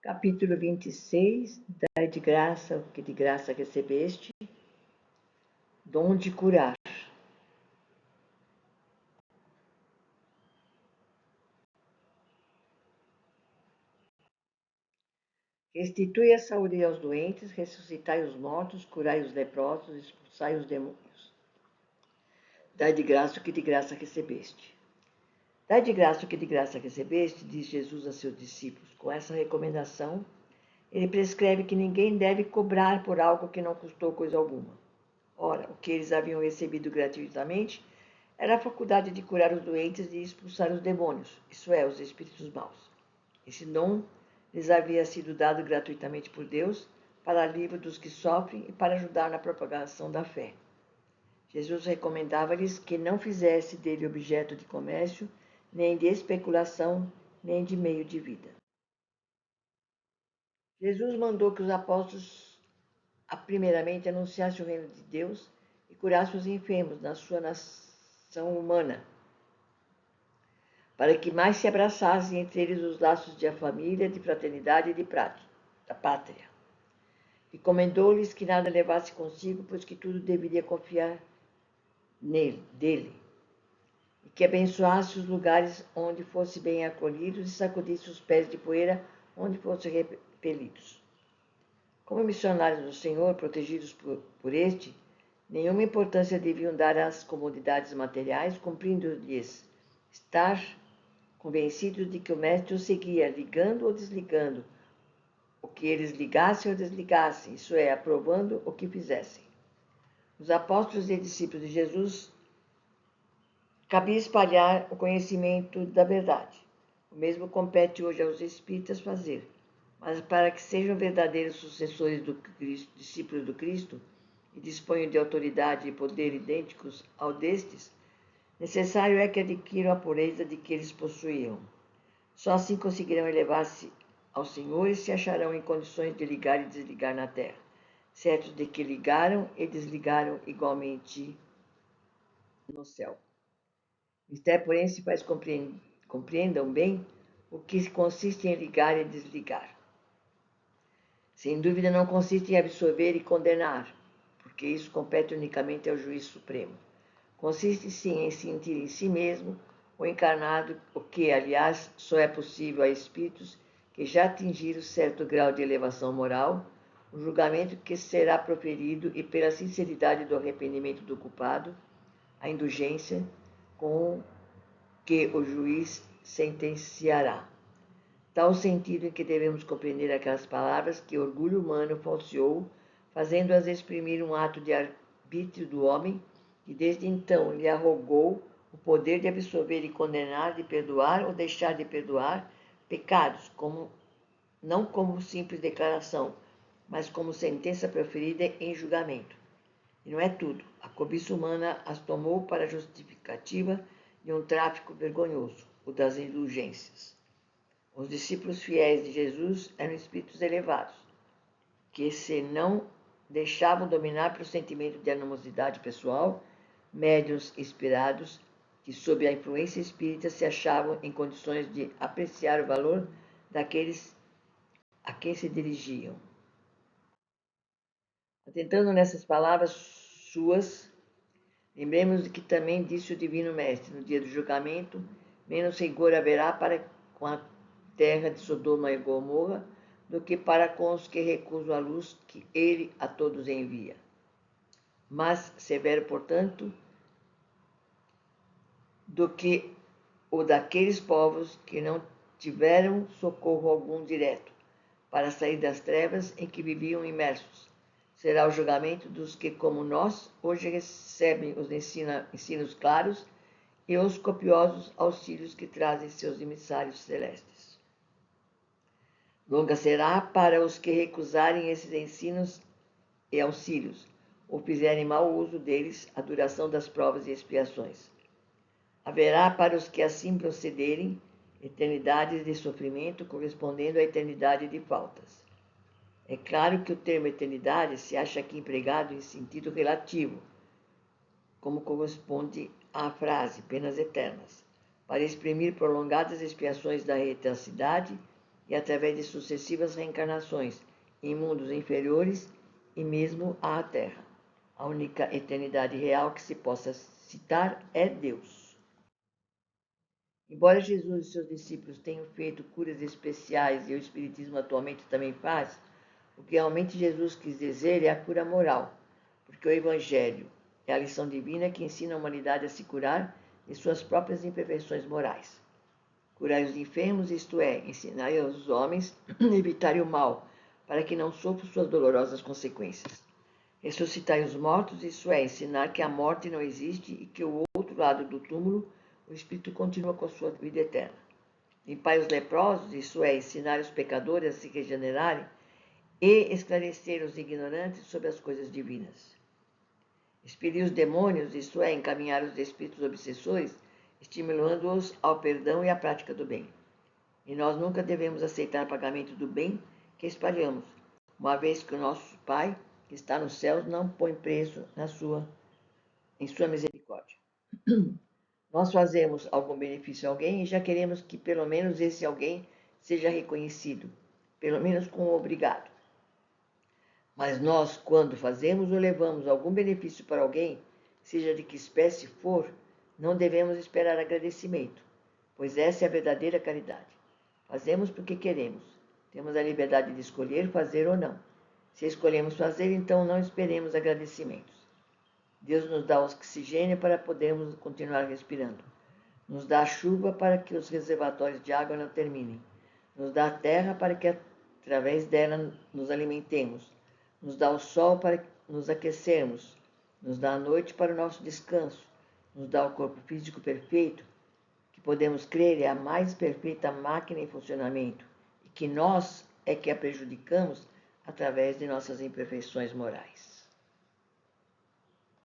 Capítulo 26. Dai de graça o que de graça recebeste, dom de curar. Restitui a saúde aos doentes, ressuscitai os mortos, curai os leprosos, expulsai os demônios. Dai de graça o que de graça recebeste. Dai de graça o que de graça recebeste, diz Jesus a seus discípulos. Com essa recomendação, ele prescreve que ninguém deve cobrar por algo que não custou coisa alguma. Ora, o que eles haviam recebido gratuitamente era a faculdade de curar os doentes e expulsar os demônios, isso é, os espíritos maus. Esse dom lhes havia sido dado gratuitamente por Deus para alívio dos que sofrem e para ajudar na propagação da fé. Jesus recomendava-lhes que não fizesse dele objeto de comércio, nem de especulação, nem de meio de vida. Jesus mandou que os apóstolos primeiramente anunciassem o reino de Deus e curassem os enfermos na sua nação humana, para que mais se abraçassem entre eles os laços de família, de fraternidade e da pátria. Recomendou-lhes que nada levasse consigo, pois que tudo deveria confiar dele, e que abençoasse os lugares onde fosse bem acolhidos e sacudisse os pés de poeira onde fossem repelidos. Como missionários do Senhor, protegidos por este, nenhuma importância deviam dar às comodidades materiais, cumprindo-lhes estar convencidos de que o Mestre os seguia, ligando ou desligando, o que eles ligassem ou desligassem, isso é, aprovando o que fizessem. Os apóstolos e discípulos de Jesus cabia espalhar o conhecimento da verdade. O mesmo compete hoje aos espíritas fazer. Mas para que sejam verdadeiros sucessores do Cristo, discípulos do Cristo, e disponham de autoridade e poder idênticos ao destes, necessário é que adquiram a pureza de que eles possuíam. Só assim conseguirão elevar-se ao Senhor e se acharão em condições de ligar e desligar na terra, certos de que ligaram e desligaram igualmente no céu. Isto porém, se faz compreendam bem o que consiste em ligar e desligar. Sem dúvida não consiste em absorver e condenar, porque isso compete unicamente ao juiz supremo. Consiste sim em sentir em si mesmo o encarnado, o que, aliás, só é possível a espíritos que já atingiram certo grau de elevação moral, o julgamento que será proferido e pela sinceridade do arrependimento do culpado, a indulgência com que o juiz sentenciará. Tal o sentido em que devemos compreender aquelas palavras que o orgulho humano falseou, fazendo-as exprimir um ato de arbítrio do homem, que desde então lhe arrogou o poder de absorver e condenar, de perdoar ou deixar de perdoar pecados, não como simples declaração, mas como sentença proferida em julgamento. E não é tudo. A cobiça humana as tomou para justificativa de um tráfico vergonhoso, o das indulgências. Os discípulos fiéis de Jesus eram espíritos elevados, que se não deixavam dominar pelo sentimento de animosidade pessoal, médiuns inspirados, que sob a influência espírita se achavam em condições de apreciar o valor daqueles a quem se dirigiam. Atentando nessas palavras suas, lembremos de que também disse o Divino Mestre, no dia do julgamento, menos rigor haverá para com a terra de Sodoma e Gomorra do que para com os que recusam a luz que ele a todos envia. Mas severo, portanto, do que o daqueles povos que não tiveram socorro algum direto para sair das trevas em que viviam imersos. Será o julgamento dos que, como nós, hoje recebem os ensinos claros e os copiosos auxílios que trazem seus emissários celestes. Longa será para os que recusarem esses ensinos e auxílios, ou fizerem mau uso deles a duração das provas e expiações. Haverá para os que assim procederem eternidades de sofrimento correspondendo à eternidade de faltas. É claro que o termo eternidade se acha aqui empregado em sentido relativo, como corresponde à frase penas eternas, para exprimir prolongadas expiações da retracidade e através de sucessivas reencarnações em mundos inferiores e mesmo à Terra. A única eternidade real que se possa citar é Deus. Embora Jesus e seus discípulos tenham feito curas especiais e o Espiritismo atualmente também faz, o que realmente Jesus quis dizer é a cura moral, porque o Evangelho é a lição divina que ensina a humanidade a se curar de suas próprias imperfeições morais. Curai os enfermos, isto é, ensinai aos homens a evitarem o mal, para que não sofram suas dolorosas consequências. Ressuscitai os mortos, isso é, ensinar que a morte não existe e que o outro lado do túmulo o espírito continua com a sua vida eterna. Limpai os leprosos, isso é, ensinar os pecadores a se regenerarem e esclarecer os ignorantes sobre as coisas divinas. Expelir os demônios, isto é, encaminhar os espíritos obsessores, estimulando-os ao perdão e à prática do bem. E nós nunca devemos aceitar pagamento do bem que espalhamos, uma vez que o nosso Pai, que está nos céus, não põe preço em sua misericórdia. Nós fazemos algum benefício a alguém e já queremos que pelo menos esse alguém seja reconhecido, pelo menos com um obrigado. Mas nós, quando fazemos ou levamos algum benefício para alguém, seja de que espécie for, não devemos esperar agradecimento, pois essa é a verdadeira caridade. Fazemos porque queremos. Temos a liberdade de escolher fazer ou não. Se escolhemos fazer, então não esperemos agradecimentos. Deus nos dá oxigênio para podermos continuar respirando. Nos dá a chuva para que os reservatórios de água não terminem. Nos dá a terra para que através dela nos alimentemos. Nos dá o sol para nos aquecermos. Nos dá a noite para o nosso descanso. Nos dá o corpo físico perfeito, que podemos crer é a mais perfeita máquina em funcionamento e que nós é que a prejudicamos através de nossas imperfeições morais.